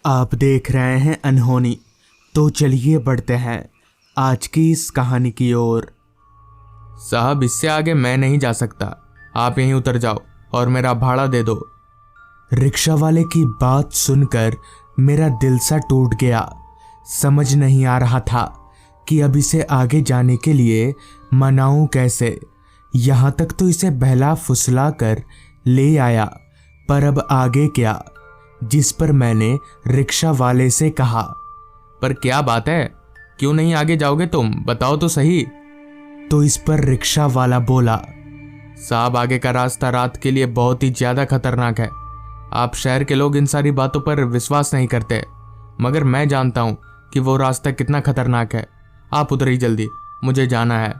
आप देख रहे हैं अनहोनी। तो चलिए बढ़ते हैं आज की इस कहानी की ओर। साहब, इससे आगे मैं नहीं जा सकता। आप यहीं उतर जाओ और मेरा भाड़ा दे दो। रिक्शा वाले की बात सुनकर मेरा दिल सा टूट गया। समझ नहीं आ रहा था कि अब इसे आगे जाने के लिए मनाऊं कैसे। यहाँ तक तो इसे बहला फुसला कर ले आया, पर अब आगे क्या। जिस पर मैंने रिक्शा वाले से कहा, पर क्या बात है, क्यों नहीं आगे जाओगे तुम? बताओ तो सही। तो इस पर रिक्शा वाला बोला, साहब, आगे का रास्ता रात के लिए बहुत ही ज्यादा खतरनाक है। आप शहर के लोग इन सारी बातों पर विश्वास नहीं करते, मगर मैं जानता हूं कि वो रास्ता कितना खतरनाक है। आप उतरिए जल्दी, मुझे जाना है।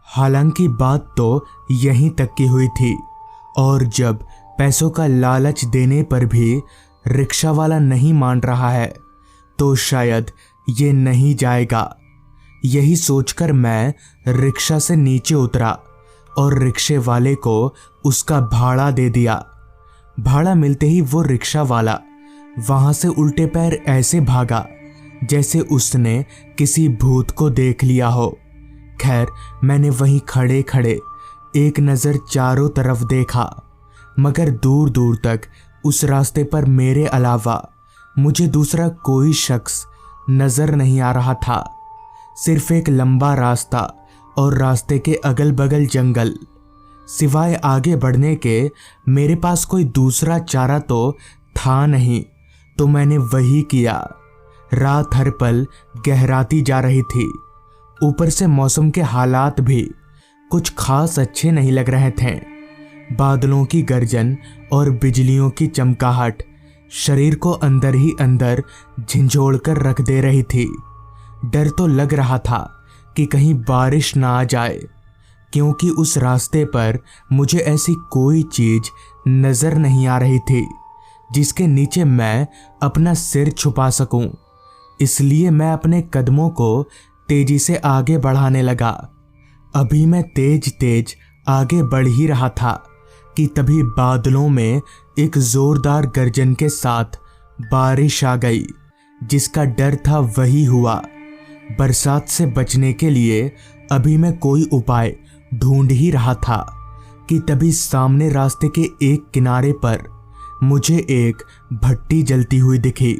हालांकि बात तो यहीं तक की हुई थी, और जब पैसों का लालच देने पर भी रिक्शा वाला नहीं मान रहा है तो शायद ये नहीं जाएगा। यही सोचकर मैं रिक्शा से नीचे उतरा और रिक्शे वाले को उसका भाड़ा दे दिया। भाड़ा मिलते ही वो रिक्शा वाला वहां से उल्टे पैर ऐसे भागा जैसे उसने किसी भूत को देख लिया हो। खैर, मैंने वहीं खड़े खड़े एक नज़र चारों तरफ देखा, मगर दूर दूर तक उस रास्ते पर मेरे अलावा मुझे दूसरा कोई शख्स नजर नहीं आ रहा था। सिर्फ एक लंबा रास्ता और रास्ते के अगल बगल जंगल। सिवाय आगे बढ़ने के मेरे पास कोई दूसरा चारा तो था नहीं, तो मैंने वही किया। रात हर पल गहराती जा रही थी। ऊपर से मौसम के हालात भी कुछ खास अच्छे नहीं लग रहे थे। बादलों की गर्जन और बिजलियों की चमकाहट शरीर को अंदर ही अंदर झंझोड़ कर रख दे रही थी। डर तो लग रहा था कि कहीं बारिश ना आ जाए, क्योंकि उस रास्ते पर मुझे ऐसी कोई चीज नजर नहीं आ रही थी जिसके नीचे मैं अपना सिर छुपा सकूं। इसलिए मैं अपने कदमों को तेजी से आगे बढ़ाने लगा। अभी मैं तेज तेज आगे बढ़ ही रहा था कि तभी बादलों में एक जोरदार गर्जन के साथ बारिश आ गई। जिसका डर था वही हुआ। बरसात से बचने के लिए अभी मैं कोई उपाय ढूंढ ही रहा था कि तभी सामने रास्ते के एक किनारे पर मुझे एक भट्टी जलती हुई दिखी।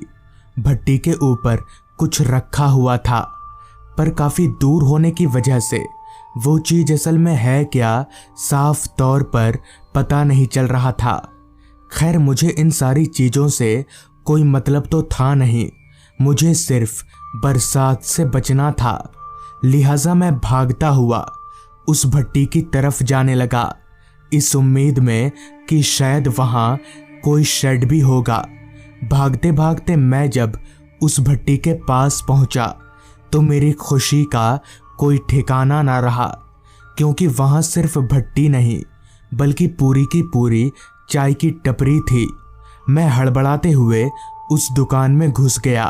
भट्टी के ऊपर कुछ रखा हुआ था, पर काफी दूर होने की वजह से वो चीज असल में है क्या साफ तौर पर पता नहीं चल रहा था। खैर, मुझे इन सारी चीजों से कोई मतलब तो था नहीं। मुझे सिर्फ बरसात से बचना था। लिहाजा मैं भागता हुआ उस भट्टी की तरफ जाने लगा, इस उम्मीद में कि शायद वहां कोई शेड भी होगा। भागते भागते मैं जब उस भट्टी के पास पहुंचा तो मेरी खुशी का कोई ठिकाना ना रहा, क्योंकि वहां सिर्फ भट्टी नहीं बल्कि पूरी की पूरी चाय की टपरी थी। मैं हड़बड़ाते हुए उस दुकान में घुस गया।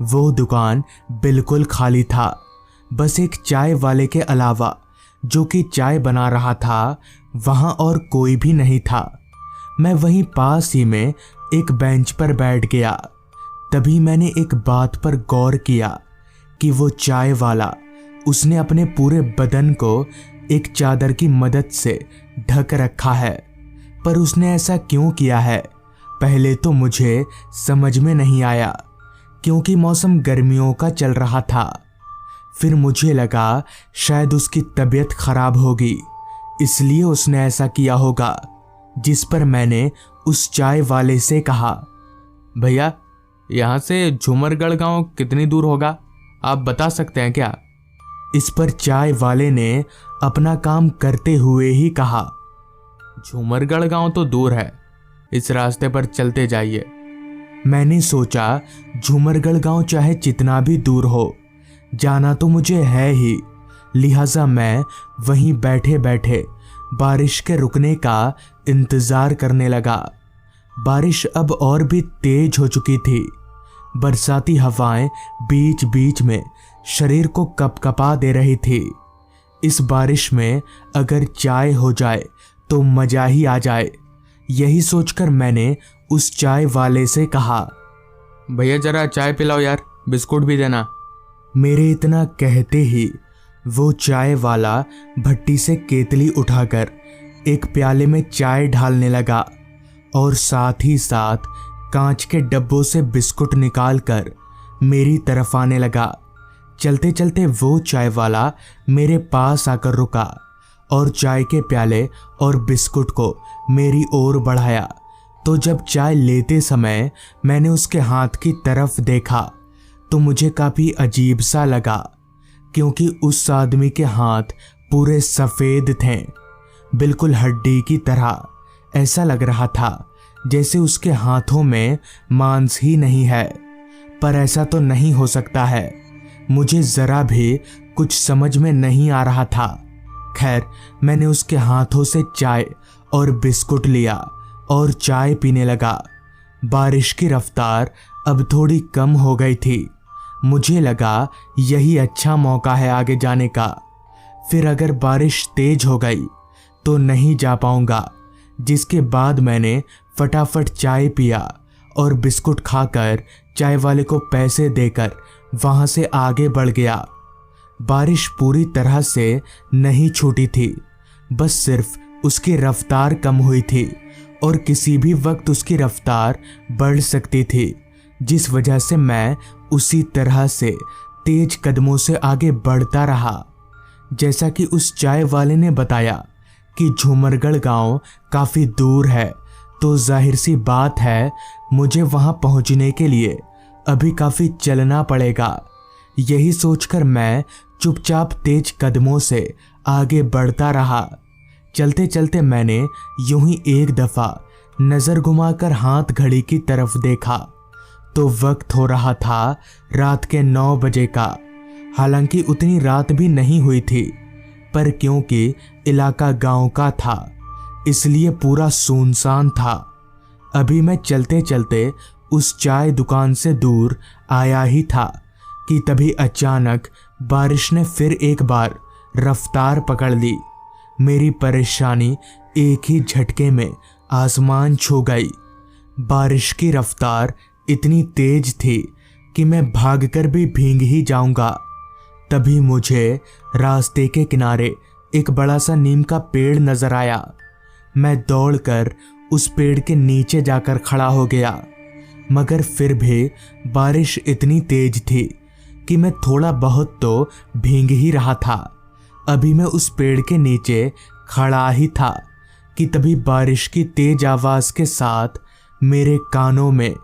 वो दुकान बिल्कुल खाली था। बस एक चाय वाले के अलावा, जो कि चाय बना रहा था, वहां और कोई भी नहीं था। मैं वहीं पास ही में एक बेंच पर बैठ गया। तभी मैंने एक बात पर गौर किया कि वो चाय वाला, उसने अपने पूरे बदन को एक चादर की मदद से ढक रखा है। पर उसने ऐसा क्यों किया है, पहले तो मुझे समझ में नहीं आया, क्योंकि मौसम गर्मियों का चल रहा था। फिर मुझे लगा शायद उसकी तबीयत खराब होगी, इसलिए उसने ऐसा किया होगा। जिस पर मैंने उस चाय वाले से कहा, भैया, यहाँ से झूमरगढ़ गांव कितनी दूर होगा? आप बता सकते हैं क्या? इस पर चाय वाले ने अपना काम करते हुए ही कहा, झूमरगढ़ गांव तो दूर है, इस रास्ते पर चलते जाइए। मैंने सोचा झूमरगढ़ गांव चाहे जितना भी दूर हो, जाना तो मुझे है ही। लिहाजा मैं वहीं बैठे बैठे बारिश के रुकने का इंतजार करने लगा। बारिश अब और भी तेज हो चुकी थी। बरसाती हवाएं बीच बीच में शरीर को कपकपा दे रही थी। इस बारिश में अगर चाय हो जाए तो मजा ही आ जाए। यही सोचकर मैंने उस चाय वाले से कहा, भैया जरा चाय पिलाओ यार, बिस्कुट भी देना। मेरे इतना कहते ही वो चाय वाला भट्टी से केतली उठाकर एक प्याले में चाय ढालने लगा और साथ ही साथ कांच के डब्बों से बिस्कुट निकालकर मेरी तरफ आने लगा। चलते चलते वो चाय वाला मेरे पास आकर रुका और चाय के प्याले और बिस्कुट को मेरी ओर बढ़ाया। तो जब चाय लेते समय मैंने उसके हाथ की तरफ देखा तो मुझे काफ़ी अजीब सा लगा, क्योंकि उस आदमी के हाथ पूरे सफ़ेद थे, बिल्कुल हड्डी की तरह। ऐसा लग रहा था जैसे उसके हाथों में मांस ही नहीं है। पर ऐसा तो नहीं हो सकता है, मुझे ज़रा भी कुछ समझ में नहीं आ रहा था। खैर, मैंने उसके हाथों से चाय और बिस्कुट लिया और चाय पीने लगा। बारिश की रफ्तार अब थोड़ी कम हो गई थी। मुझे लगा यही अच्छा मौका है आगे जाने का। फिर अगर बारिश तेज हो गई तो नहीं जा पाऊंगा। जिसके बाद मैंने फटाफट चाय पिया और बिस्कुट खाकर चाय वाले को पैसे देकर वहां से आगे बढ़ गया। बारिश पूरी तरह से नहीं छूटी थी, बस सिर्फ उसकी रफ्तार कम हुई थी और किसी भी वक्त उसकी रफ्तार बढ़ सकती थी, जिस वजह से मैं उसी तरह से तेज कदमों से आगे बढ़ता रहा। जैसा कि उस चाय वाले ने बताया कि झूमरगढ़ गांव काफ़ी दूर है, तो जाहिर सी बात है मुझे वहां पहुंचने के लिए अभी काफ़ी चलना पड़ेगा। यही सोचकर मैं चुपचाप तेज कदमों से आगे बढ़ता रहा। चलते चलते मैंने यूं ही एक दफ़ा नज़र घुमाकर हाथ घड़ी की तरफ देखा तो वक्त हो रहा था रात के 9 बजे का। हालांकि उतनी रात भी नहीं हुई थी, पर क्योंकि इलाका गांव का था इसलिए पूरा सुनसान था। अभी मैं चलते चलते उस चाय दुकान से दूर आया ही था कि तभी अचानक बारिश ने फिर एक बार रफ्तार पकड़ ली। मेरी परेशानी एक ही झटके में आसमान छू गई। बारिश की रफ्तार इतनी तेज थी कि मैं भागकर भी भीग ही जाऊंगा। तभी मुझे रास्ते के किनारे एक बड़ा सा नीम का पेड़ नजर आया। मैं दौड़कर उस पेड़ के नीचे जाकर खड़ा हो गया, मगर फिर भी बारिश इतनी तेज थी कि मैं थोड़ा बहुत तो भीग ही रहा था। अभी मैं उस पेड़ के नीचे खड़ा ही था कि तभी बारिश की तेज आवाज़ के साथ मेरे कानों में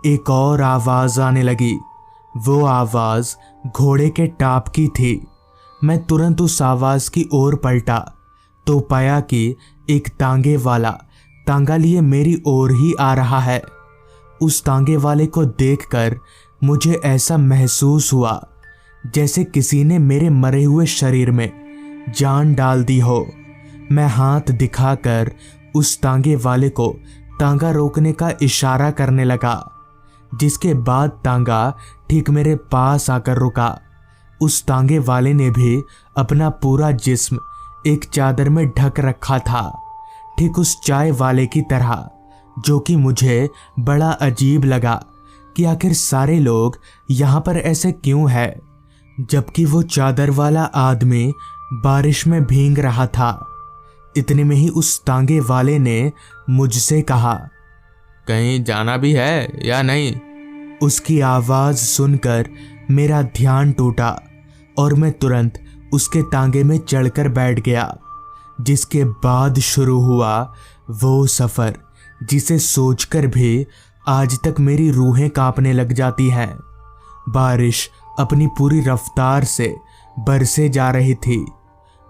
एक और आवाज़ आने लगी। वो आवाज़ घोड़े के टाप की थी। मैं तुरंत उस आवाज़ की ओर पलटा तो पाया कि एक तांगे वाला तांगा लिए मेरी ओर ही आ रहा है। उस तांगे वाले को देखकर मुझे ऐसा महसूस हुआ जैसे किसी ने मेरे मरे हुए शरीर में जान डाल दी हो। मैं हाथ दिखाकर उस तांगे वाले को तांगा रोकने का इशारा करने लगा, जिसके बाद तांगा ठीक मेरे पास आकर रुका। उस तांगे वाले ने भी अपना पूरा जिस्म एक चादर में ढक रखा था, ठीक उस चाय वाले की तरह, जो कि मुझे बड़ा अजीब लगा कि आखिर सारे लोग यहाँ पर ऐसे क्यों है, जबकि वो चादर वाला आदमी बारिश में भीग रहा था। इतने में ही उस तांगे वाले ने मुझसे कहा, कहीं जाना भी है या नहीं? उसकी आवाज़ सुनकर मेरा ध्यान टूटा और मैं तुरंत उसके तांगे में चढ़कर बैठ गया, जिसके बाद शुरू हुआ वो सफ़र जिसे सोचकर भी आज तक मेरी रूहें कांपने लग जाती हैं। बारिश अपनी पूरी रफ्तार से बरसे जा रही थी।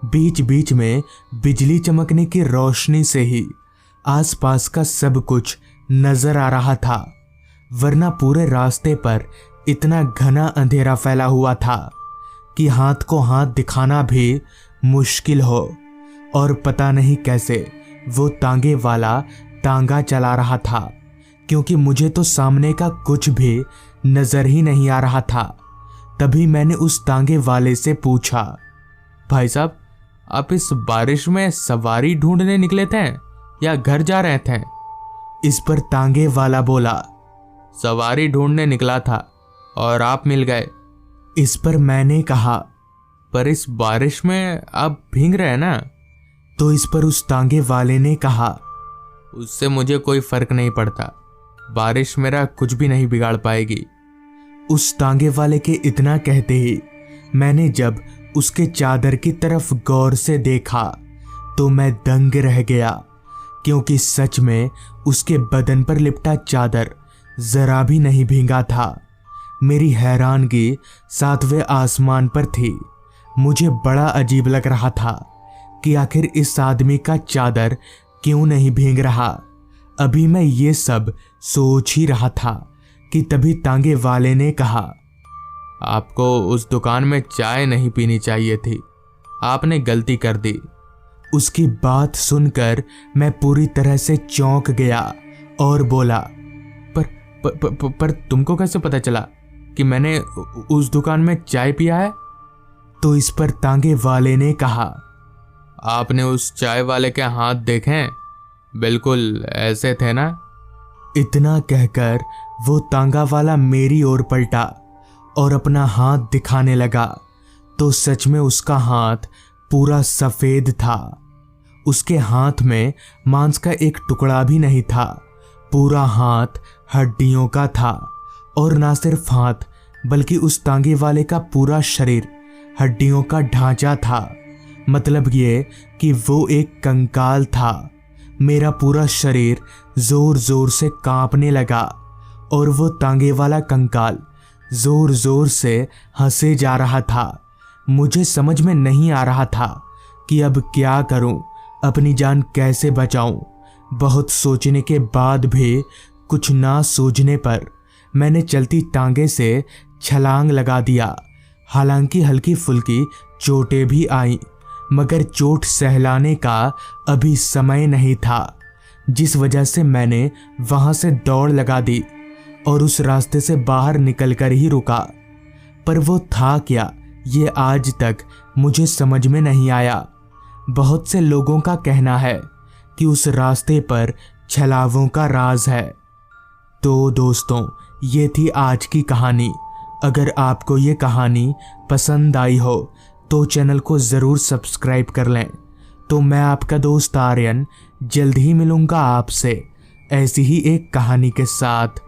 बीच बीच में बिजली चमकने की रोशनी से ही आसपास का सब कुछ नजर आ रहा था, वरना पूरे रास्ते पर इतना घना अंधेरा फैला हुआ था कि हाथ को हाथ दिखाना भी मुश्किल हो। और पता नहीं कैसे वो तांगे वाला तांगा चला रहा था, क्योंकि मुझे तो सामने का कुछ भी नजर ही नहीं आ रहा था। तभी मैंने उस तांगे वाले से पूछा, भाई साहब, आप इस बारिश में सवारी ढूंढने निकले थे या घर जा रहे थे? इस पर तांगे वाला बोला, सवारी ढूंढने निकला था और आप मिल गए। इस पर मैंने कहा, पर इस बारिश में आप भीग रहे हैं ना। तो इस पर उस तांगे वाले ने कहा, उससे मुझे कोई फर्क नहीं पड़ता, बारिश मेरा कुछ भी नहीं बिगाड़ पाएगी। उस तांगे वाले के इतना कहते ही मैंने जब उसके चादर की तरफ गौर से देखा तो मैं दंग रह गया, क्योंकि सच में उसके बदन पर लिपटा चादर जरा भी नहीं भींगा था। मेरी हैरानगी 7वें आसमान पर थी। मुझे बड़ा अजीब लग रहा था कि आखिर इस आदमी का चादर क्यों नहीं भींग रहा। अभी मैं ये सब सोच ही रहा था कि तभी तांगे वाले ने कहा, आपको उस दुकान में चाय नहीं पीनी चाहिए थी, आपने गलती कर दी। उसकी बात सुनकर मैं पूरी तरह से चौंक गया और बोला, पर तुमको कैसे पता चला कि मैंने उस दुकान में चाय पिया है? तो इस पर तांगे वाले ने कहा, आपने उस चाय वाले के हाथ देखे, बिल्कुल ऐसे थे ना। इतना कहकर वो तांगा वाला मेरी ओर पलटा और अपना हाथ दिखाने लगा तो सच में उसका हाथ पूरा सफेद था। उसके हाथ में मांस का एक टुकड़ा भी नहीं था, पूरा हाथ हड्डियों का था। और ना सिर्फ हाथ बल्कि उस तांगे वाले का पूरा शरीर हड्डियों का ढांचा था। मतलब ये कि वो एक कंकाल था। मेरा पूरा शरीर जोर जोर से कांपने लगा और वो तांगे वाला कंकाल जोर जोर से हंसे जा रहा था। मुझे समझ में नहीं आ रहा था कि अब क्या करूं, अपनी जान कैसे बचाऊं। बहुत सोचने के बाद भी कुछ ना सूझने पर मैंने चलती टांगे से छलांग लगा दिया। हालांकि हल्की फुल्की चोटें भी आईं, मगर चोट सहलाने का अभी समय नहीं था, जिस वजह से मैंने वहां से दौड़ लगा दी और उस रास्ते से बाहर निकलकर ही रुका। पर वो था क्या, ये आज तक मुझे समझ में नहीं आया। बहुत से लोगों का कहना है कि उस रास्ते पर छलावों का राज है। तो दोस्तों, ये थी आज की कहानी। अगर आपको ये कहानी पसंद आई हो तो चैनल को ज़रूर सब्सक्राइब कर लें। तो मैं आपका दोस्त आर्यन जल्द ही मिलूंगा आपसे ऐसी ही एक कहानी के साथ।